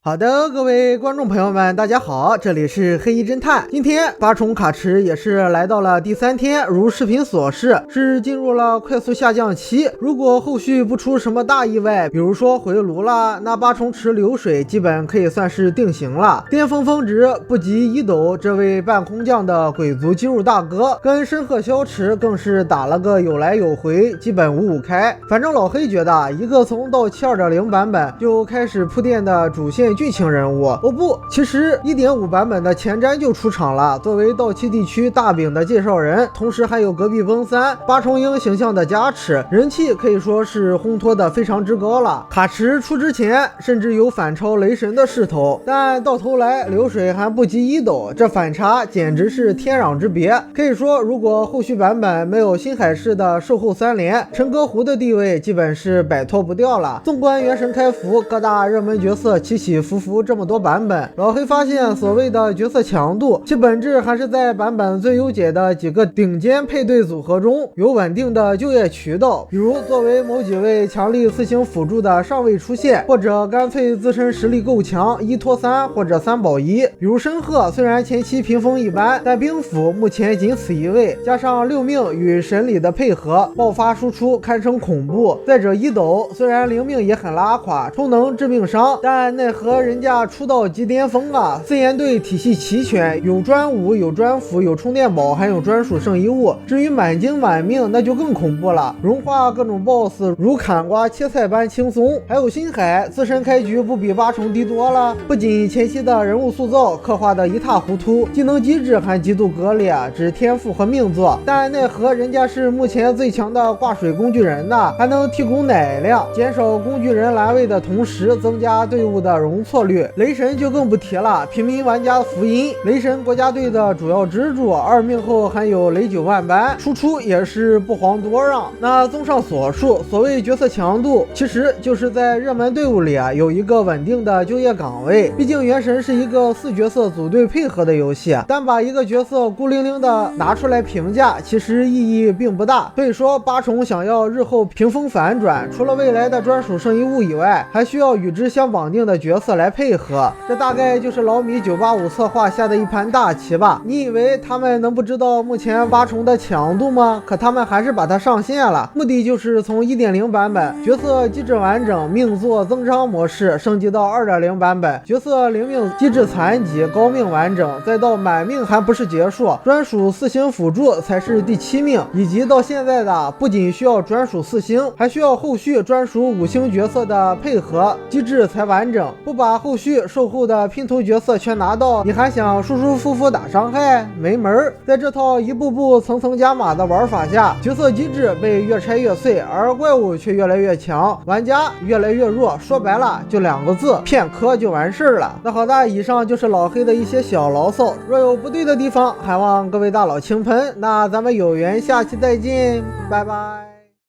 好的，各位观众朋友们，大家好，这里是黑衣侦探。今天八重卡池也是来到了第3天，如视频所示，是进入了快速下降期。如果后续不出什么大意外，比如说回炉了，那八重池流水基本可以算是定型了。巅峰峰值不及一斗这位半空降的鬼族肌肉大哥，跟深鹤霄池更是打了个有来有回，基本5-5开。反正老黑觉得，一个从到期 2.0 版本就开始铺垫的主线剧情人物，哦不，其实 1.5 版本的前瞻就出场了，作为到期地区大饼的介绍人，同时还有隔壁崩3八重鹰形象的加持，人气可以说是烘托的非常之高了。卡池出之前甚至有反超雷神的势头，但到头来流水还不及一斗，这反差简直是天壤之别。可以说，如果后续版本没有新海市的售后3连，陈歌湖的地位基本是摆脱不掉了。纵观原神开服，各大热门角色起起伏伏这么多版本，老黑发现所谓的角色强度，其本质还是在版本最优解的几个顶尖配对组合中有稳定的就业渠道，比如作为某几位强力4星辅助的尚未出现，或者干脆自身实力够强1拖3或者3保1，比如深鹤虽然前期屏风一般，但兵符目前仅此一位，加上6命与神里的配合，爆发输出堪称恐怖。再者一斗虽然灵命也很拉垮，充能致命伤，但奈何人家出道即巅峰啊！自研队体系齐全，有专武，有专辅，有充电宝，还有专属圣遗物。至于满精满命，那就更恐怖了，融化各种 BOSS 如砍瓜切菜般轻松。还有星海自身开局不比八重低多了，不仅前期的人物塑造刻画的一塌糊涂，技能机制还极度割裂，只天赋和命座，但奈何人家是目前最强的挂水工具人呢，还能提供奶量，减少工具人栏位的同时增加队伍的容错率。雷神就更不提了，平民玩家福音，雷神国家队的主要支柱，2命后还有雷9万般，输出也是不遑多让。那综上所述，所谓角色强度，其实就是在热门队伍里有一个稳定的就业岗位。毕竟原神是一个4角色组队配合的游戏，单把一个角色孤零零的拿出来评价，其实意义并不大。所以说八重想要日后屏风反转，除了未来的专属圣遗物以外，还需要与之相绑定的角色来配合，这大概就是老米985策划下的一盘大棋吧。你以为他们能不知道目前八重的强度吗？可他们还是把它上线了，目的就是从 1.0 版本角色机制完整命座增伤模式升级到 2.0 版本角色灵命机制残疾高命完整，再到满命还不是结束，专属4星辅助才是第7命，以及到现在的不仅需要专属4星，还需要后续专属5星角色的配合机制才完整。不把后续售后的拼图角色全拿到，你还想舒舒服服打伤害？没门儿！在这套一步步层层加码的玩法下，角色机制被越拆越碎，而怪物却越来越强，玩家越来越弱。说白了就2个字，骗磕就完事儿了。那好的，以上就是老黑的一些小牢骚，若有不对的地方，还望各位大佬轻喷。那咱们有缘下期再见，拜拜。